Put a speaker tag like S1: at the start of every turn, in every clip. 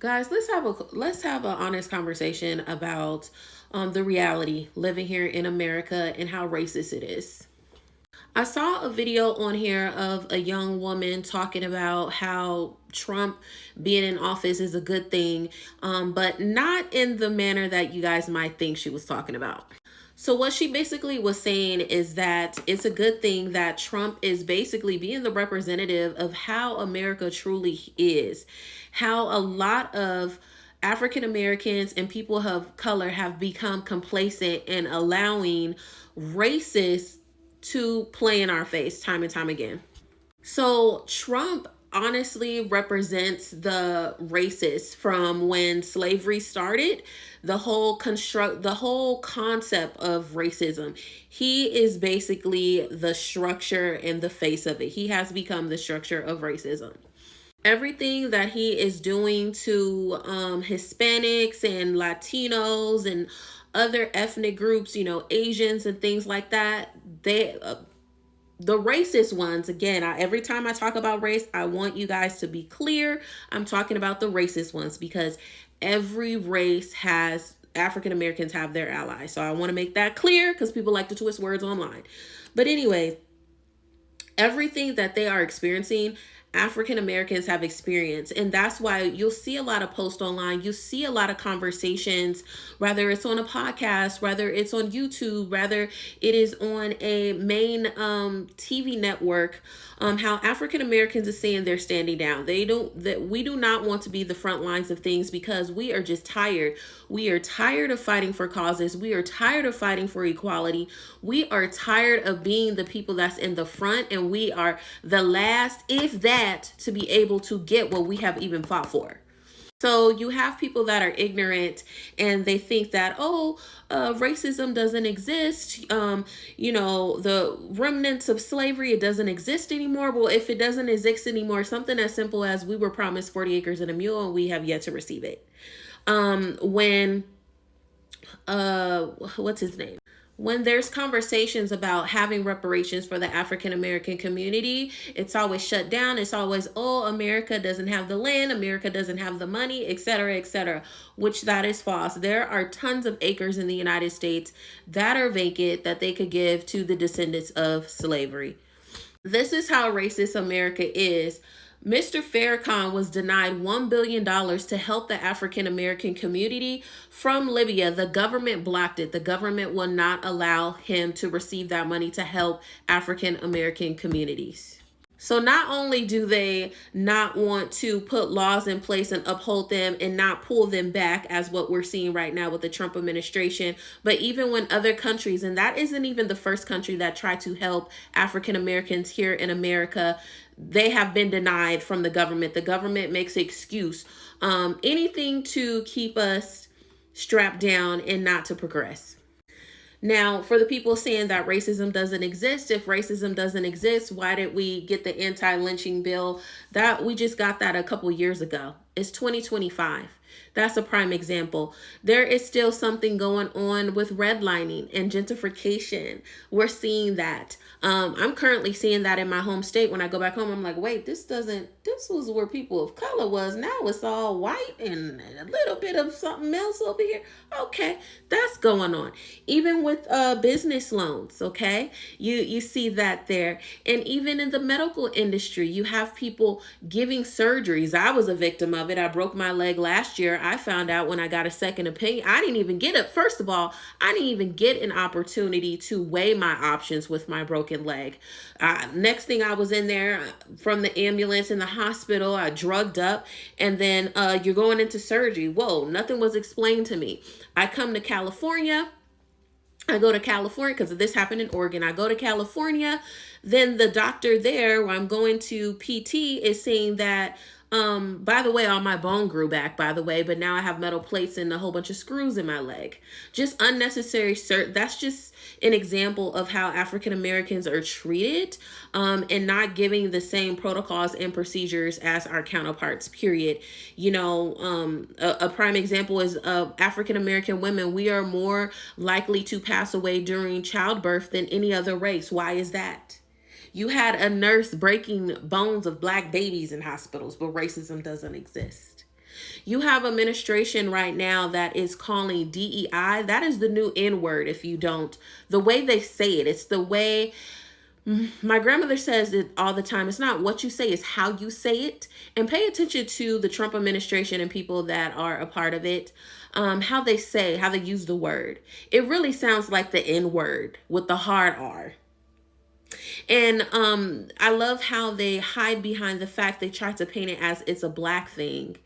S1: Guys, let's have an honest conversation about the reality living here in America and how racist it is. I saw a video on here of a young woman talking about how Trump being in office is a good thing, but not in the manner that you guys might think she was talking about. So, what she basically was saying is that it's a good thing that Trump is basically being the representative of how America truly is, how a lot of African Americans and people of color have become complacent and allowing racists to play in our face time and time again. So Trump honestly represents the racist from when slavery started, the whole concept of racism. He is basically the structure and the face of it. He has become the structure of racism. Everything that he is doing to Hispanics and Latinos and other ethnic groups, Asians and things like that, the racist ones, again, every time I talk about race, I want you guys to be clear. I'm talking about the racist ones because every race has, African Americans have their allies. So I want to make that clear because people like to twist words online. But anyway, everything that they are experiencing, African Americans have experienced. And that's why you'll see a lot of posts online. You see a lot of conversations, whether it's on a podcast, whether it's on YouTube, whether it is on a main TV network, how African Americans are saying they're standing down. That we do not want to be the front lines of things because we are just tired. We are tired of fighting for causes. We are tired of fighting for equality. We are tired of being the people that's in the front, and we are the last, if that, to be able to get what we have even fought for. So you have people that are ignorant and they think that, racism doesn't exist. The remnants of slavery, it doesn't exist anymore. Well, if it doesn't exist anymore, something as simple as we were promised 40 acres and a mule and we have yet to receive it. What's his name? When there's conversations about having reparations for the African American community, it's always shut down. It's always, America doesn't have the land, America doesn't have the money, etc., which that is false. There are tons of acres in the United States that are vacant that they could give to the descendants of slavery. This is how racist America is. Mr. Farrakhan was denied $1 billion to help the African American community from Libya. The government blocked it. The government will not allow him to receive that money to help African American communities. So not only do they not want to put laws in place and uphold them and not pull them back, as what we're seeing right now with the Trump administration, but even when other countries, and that isn't even the first country that tried to help African Americans here in America, they have been denied from the government. The government makes an excuse, anything to keep us strapped down and not to progress. Now, for the people saying that racism doesn't exist, if racism doesn't exist, why did we get the anti-lynching bill? That we just got that a couple years ago. It's 2025. That's a prime example. There is still something going on with redlining and gentrification. We're seeing that. I'm currently seeing that in my home state. When I go back home, I'm like, wait, this was where people of color was. Now it's all white and a little bit of something else over here. Okay, that's going on. Even with business loans, okay? You see that there. And even in the medical industry, you have people giving surgeries. I was a victim of it. I broke my leg last year. I found out when I got a second opinion. I didn't even get it. First of all, I didn't even get an opportunity to weigh my options with my broken leg. Next thing, I was in there from the ambulance in the hospital. I drugged up, and then you're going into surgery. Whoa, nothing was explained to me. I come to California. I go to California because this happened in Oregon. I go to California. Then the doctor there, where I'm going to PT, is saying that, by the way, all my bone grew back, by the way, but now I have metal plates and a whole bunch of screws in my leg. Just unnecessary. That's just an example of how African Americans are treated, and not giving the same protocols and procedures as our counterparts, period. A prime example is African American women. We are more likely to pass away during childbirth than any other race. Why is that? You had a nurse breaking bones of black babies in hospitals, but racism doesn't exist. You have administration right now that is calling DEI. That is the new N word. If you don't, the way they say it, it's the way my grandmother says it all the time. It's not what you say, it's how you say it. And pay attention to the Trump administration and people that are a part of it. How they say, how they use the word. It really sounds like the N word with the hard R. And I love how they hide behind the fact they try to paint it as it's a black thing.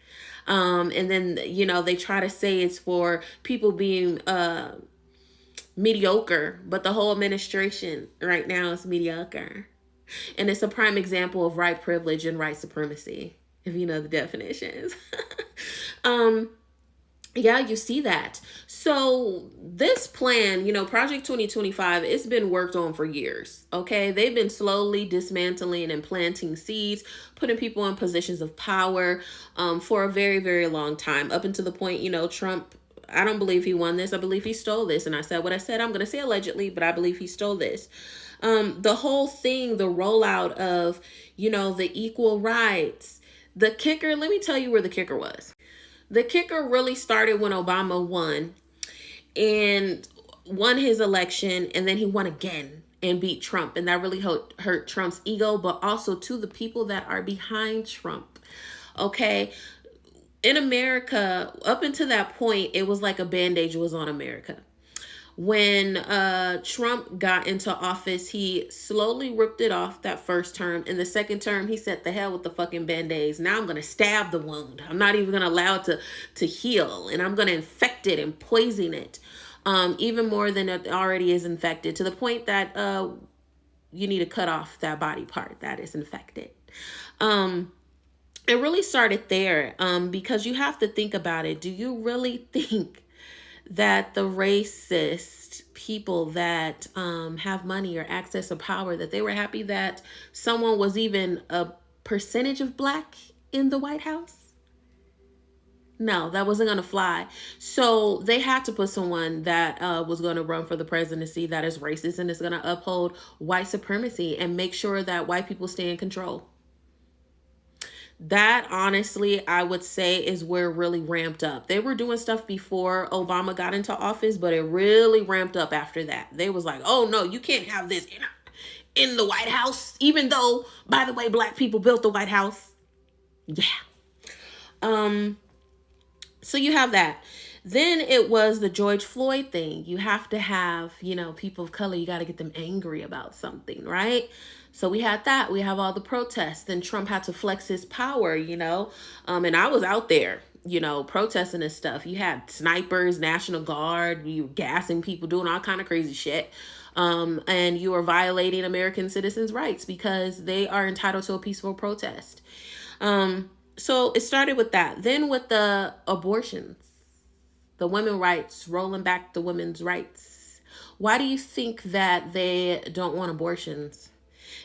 S1: And then, they try to say it's for people being mediocre, but the whole administration right now is mediocre. And it's a prime example of white privilege and white supremacy, if you know the definitions. Yeah, you see that. So this plan, Project 2025, it's been worked on for years. Okay. They've been slowly dismantling and planting seeds, putting people in positions of power for a very, very long time, up until the point, Trump, I don't believe he won this. I believe he stole this. And I said what I said. I'm going to say allegedly, but I believe he stole this. The whole thing, the rollout of, the equal rights, the kicker, let me tell you where the kicker was. The kicker really started when Obama won his election, and then he won again and beat Trump. And that really hurt Trump's ego, but also to the people that are behind Trump. Okay. In America, up until that point, it was like a bandage was on America. When Trump got into office, he slowly ripped it off that first term. In the second term, he said, the hell with the fucking band-aids. Now I'm going to stab the wound. I'm not even going to allow it to heal. And I'm going to infect it and poison it. Even more than it already is infected. To the point that you need to cut off that body part that is infected. It really started there because you have to think about it. Do you really think that the racist people that have money or access or power, that they were happy that someone was even a percentage of black in the White House? No, that wasn't going to fly. So they had to put someone that was going to run for the presidency that is racist and is going to uphold white supremacy and make sure that white people stay in control. That, honestly, I would say is where it really ramped up. They were doing stuff before Obama got into office, but it really ramped up after that. They was like, oh, no, you can't have this in the White House, even though, by the way, black people built the White House. Yeah. So you have that. Then it was the George Floyd thing. You have to have, people of color, you got to get them angry about something, right? So we had that. We have all the protests. Then Trump had to flex his power, and I was out there, protesting and stuff. You had snipers, National Guard, you gassing people, doing all kind of crazy shit. And you are violating American citizens' rights because they are entitled to a peaceful protest. So it started with that. Then with the abortions, the women's rights, rolling back the women's rights. Why do you think that they don't want abortions?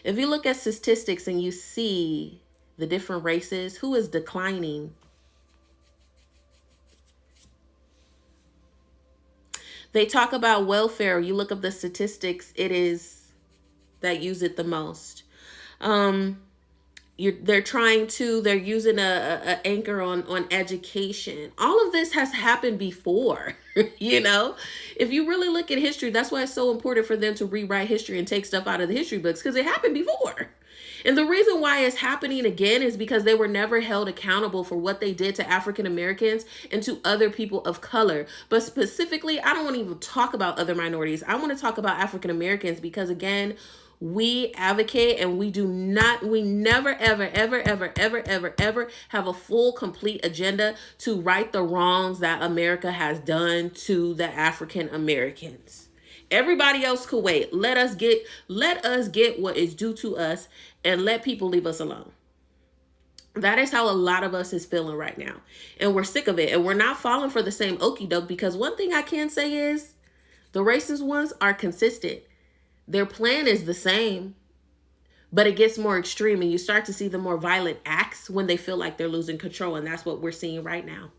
S1: If you look at statistics and you see the different races, who is declining? They talk about welfare. You look up the statistics, it is that use it the most. They're using a anchor on education. All of this has happened before, if you really look at history, that's why it's so important for them to rewrite history and take stuff out of the history books, because it happened before. And the reason why it's happening again is because they were never held accountable for what they did to African Americans and to other people of color. But specifically, I don't want to even talk about other minorities. I want to talk about African Americans because, again, we advocate and we never, ever, ever, ever, ever, ever, ever have a full, complete agenda to right the wrongs that America has done to the African Americans. Everybody else could wait. Let us get what is due to us and let people leave us alone. That is how a lot of us is feeling right now. And we're sick of it. And we're not falling for the same okie doke, because one thing I can say is the racist ones are consistent. Their plan is the same, but it gets more extreme and you start to see the more violent acts when they feel like they're losing control. And that's what we're seeing right now.